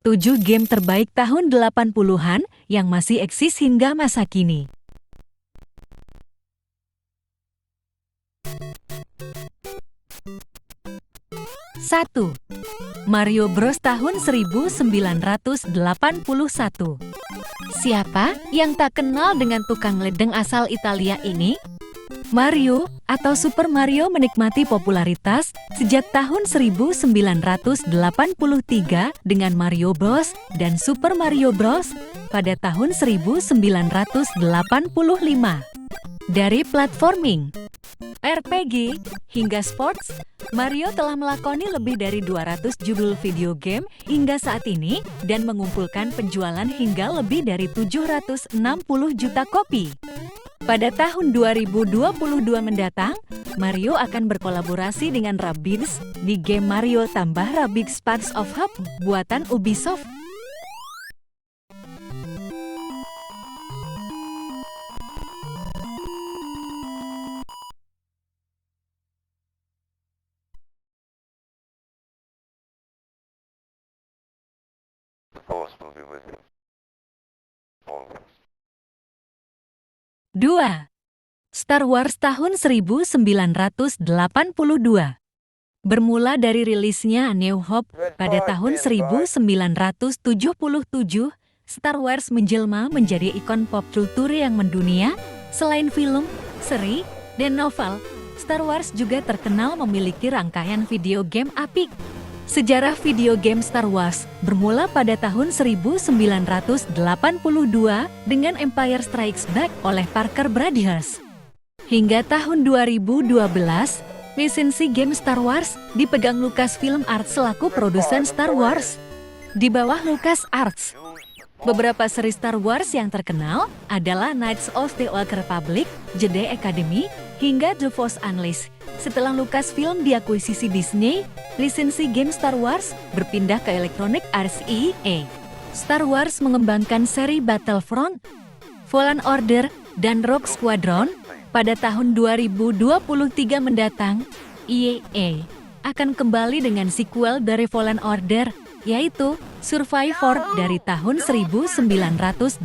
7 game terbaik tahun 80-an yang masih eksis hingga masa kini. Satu. Mario Bros tahun 1981. Siapa yang tak kenal dengan tukang ledeng asal Italia ini? Mario, atau Super Mario menikmati popularitas sejak tahun 1983 dengan Mario Bros. Dan Super Mario Bros. Pada tahun 1985. Dari platforming, RPG, hingga sports, Mario telah melakoni lebih dari 200 judul video game hingga saat ini dan mengumpulkan penjualan hingga lebih dari 760 juta kopi. Pada tahun 2022 mendatang, Mario akan berkolaborasi dengan Rabbids di game Mario tambah Rabbids Sparks of Hope buatan Ubisoft. Force will be with you. Always. 2. Star Wars tahun 1982. Bermula dari rilisnya A New Hope pada tahun 1977, Star Wars menjelma menjadi ikon pop kultur yang mendunia. Selain film, seri, dan novel, Star Wars juga terkenal memiliki rangkaian video game apik. Sejarah video game Star Wars bermula pada tahun 1982 dengan Empire Strikes Back oleh Parker Brothers. Hingga tahun 2012, lisensi game Star Wars dipegang Lucasfilm Arts selaku produsen Star Wars. Di bawah LucasArts, beberapa seri Star Wars yang terkenal adalah Knights of the Old Republic, Jedi Academy, hingga The Force Unleashed. Setelah Lucasfilm diakuisisi Disney, lisensi game Star Wars berpindah ke Electronic Arts EA. Star Wars mengembangkan seri Battlefront, Fallen Order, dan Rogue Squadron. Pada tahun 2023 mendatang, EA akan kembali dengan sequel dari Fallen Order, yaitu Survivor. Dari tahun 1982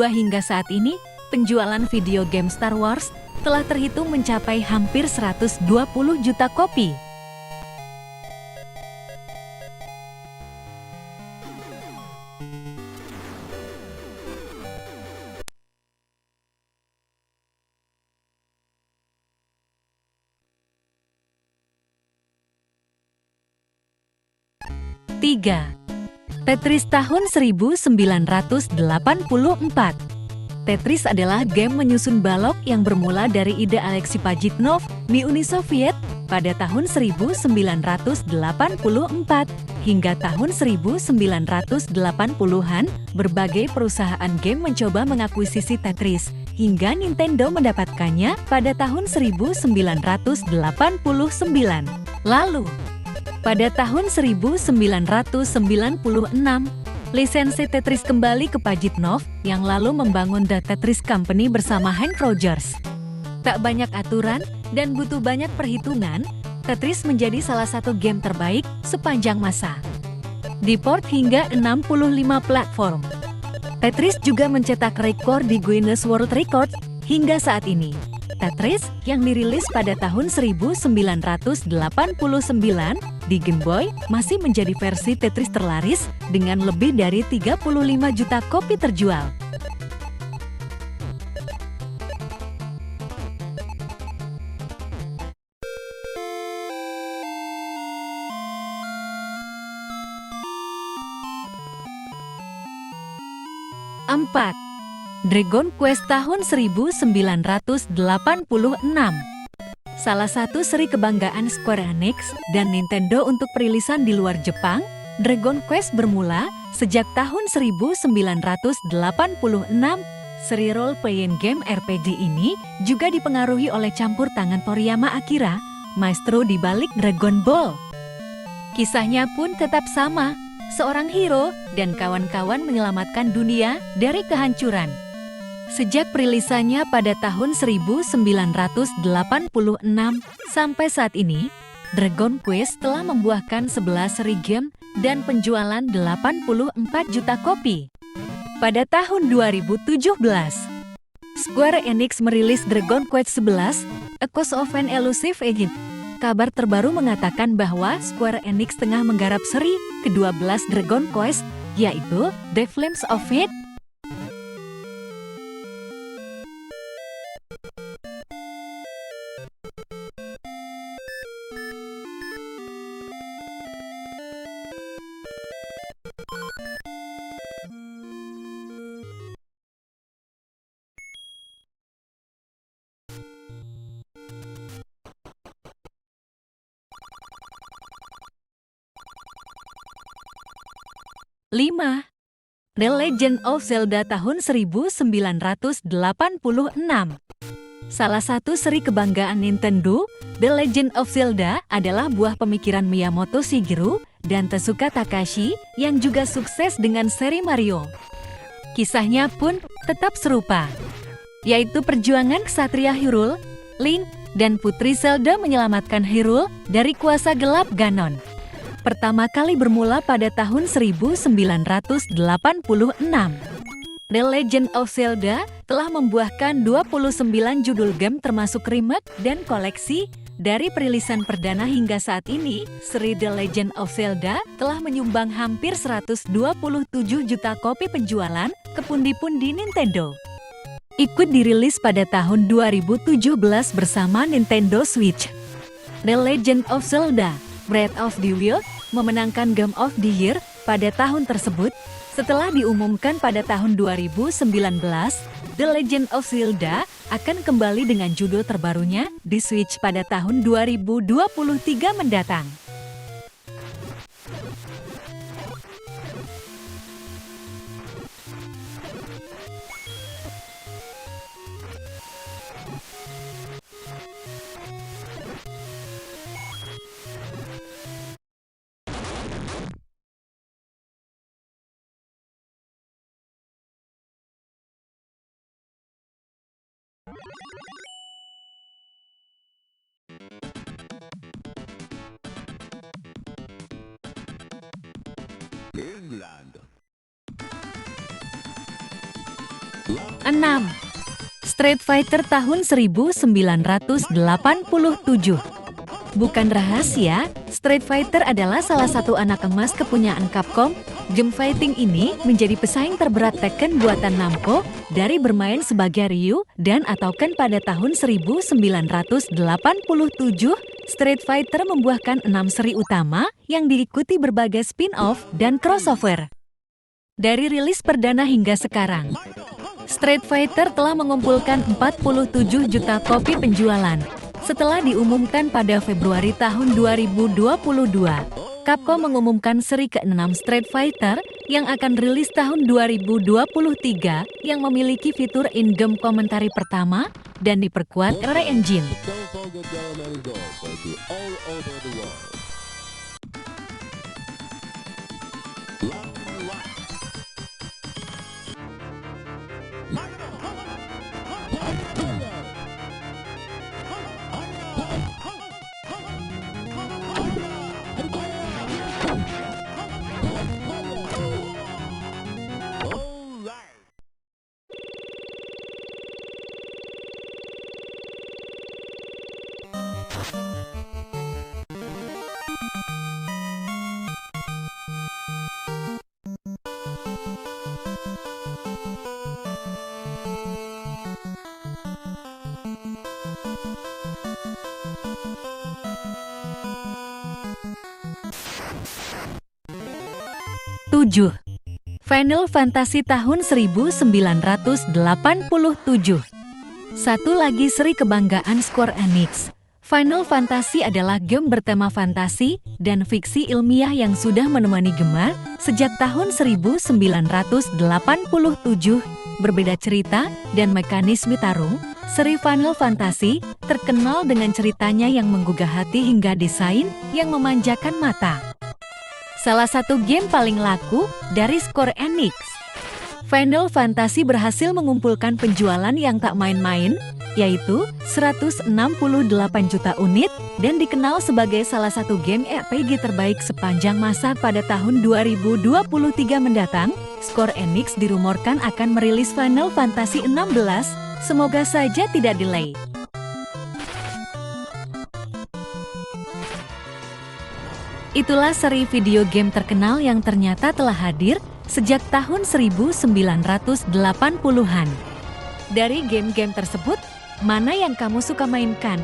hingga saat ini, penjualan video game Star Wars telah terhitung mencapai hampir 120 juta kopi. Tiga. Tetris tahun 1984. Tetris adalah game menyusun balok yang bermula dari ide Alexei Pajitnov di Uni Soviet pada tahun 1984. Hingga tahun 1980-an, berbagai perusahaan game mencoba mengakuisisi Tetris, hingga Nintendo mendapatkannya pada tahun 1989. Lalu, pada tahun 1996, lisensi Tetris kembali ke Pajitnov yang lalu membangun The Tetris Company bersama Hank Rogers. Tak banyak aturan dan butuh banyak perhitungan, Tetris menjadi salah satu game terbaik sepanjang masa. Diport hingga 65 platform. Tetris juga mencetak rekor di Guinness World Records hingga saat ini. Tetris yang dirilis pada tahun 1989 di Game Boy masih menjadi versi Tetris terlaris dengan lebih dari 35 juta kopi terjual. Empat. Dragon Quest tahun 1986. Salah satu seri kebanggaan Square Enix dan Nintendo untuk perilisan di luar Jepang, Dragon Quest bermula sejak tahun 1986. Seri role-playing game RPG ini juga dipengaruhi oleh campur tangan Toriyama Akira, maestro di balik Dragon Ball. Kisahnya pun tetap sama, seorang hero dan kawan-kawan menyelamatkan dunia dari kehancuran. Sejak perilisannya pada tahun 1986 sampai saat ini, Dragon Quest telah membuahkan 11 seri game dan penjualan 84 juta kopi. Pada tahun 2017, Square Enix merilis Dragon Quest XI, Echoes of an Elusive Age. Kabar terbaru mengatakan bahwa Square Enix tengah menggarap seri ke-12 Dragon Quest, yaitu The Flames of Fate. Lima. The Legend of Zelda tahun 1986. Salah satu seri kebanggaan Nintendo, The Legend of Zelda adalah buah pemikiran Miyamoto Shigeru dan Tezuka Takashi yang juga sukses dengan seri Mario. Kisahnya pun tetap serupa, yaitu perjuangan ksatria Hyrule, Link, dan Putri Zelda menyelamatkan Hyrule dari kuasa gelap Ganon. Pertama kali bermula pada tahun 1986. The Legend of Zelda telah membuahkan 29 judul game termasuk remake dan koleksi. Dari perilisan perdana hingga saat ini, seri The Legend of Zelda telah menyumbang hampir 127 juta kopi penjualan ke pundi-pundi Nintendo. Ikut dirilis pada tahun 2017 bersama Nintendo Switch. The Legend of Zelda Breath of the Wild memenangkan Game of the Year pada tahun tersebut. Setelah diumumkan pada tahun 2019, The Legend of Zelda akan kembali dengan judul terbarunya di Switch pada tahun 2023 mendatang. England. 6. Street Fighter tahun 1987. Bukan rahasia, Street Fighter adalah salah satu anak emas kepunyaan Capcom. Game fighting ini menjadi pesaing terberat Tekken buatan Namco dari bermain sebagai Ryu dan atau Ken pada tahun 1987. Street Fighter membuahkan 6 seri utama yang diikuti berbagai spin-off dan crossover. Dari rilis perdana hingga sekarang, Street Fighter telah mengumpulkan 47 juta kopi penjualan. Setelah diumumkan pada Februari tahun 2022, Capcom mengumumkan seri ke-6 Street Fighter yang akan rilis tahun 2023 yang memiliki fitur in-game komentari pertama dan diperkuat Re-Engine. Don't forget there are many doors for you all over the world. Tujuh. Final Fantasy tahun 1987. Satu lagi seri kebanggaan Square Enix. Final Fantasy adalah game bertema fantasi dan fiksi ilmiah yang sudah menemani gemar sejak tahun 1987. Berbeda cerita dan mekanisme tarung, seri Final Fantasy terkenal dengan ceritanya yang menggugah hati hingga desain yang memanjakan mata. Salah satu game paling laku dari Square Enix. Final Fantasy berhasil mengumpulkan penjualan yang tak main-main, yaitu 168 juta unit dan dikenal sebagai salah satu game RPG terbaik sepanjang masa pada tahun 2023 mendatang. Square Enix dirumorkan akan merilis Final Fantasy 16, semoga saja tidak delay. Itulah seri video game terkenal yang ternyata telah hadir sejak tahun 1980-an. Dari game-game tersebut, mana yang kamu suka mainkan?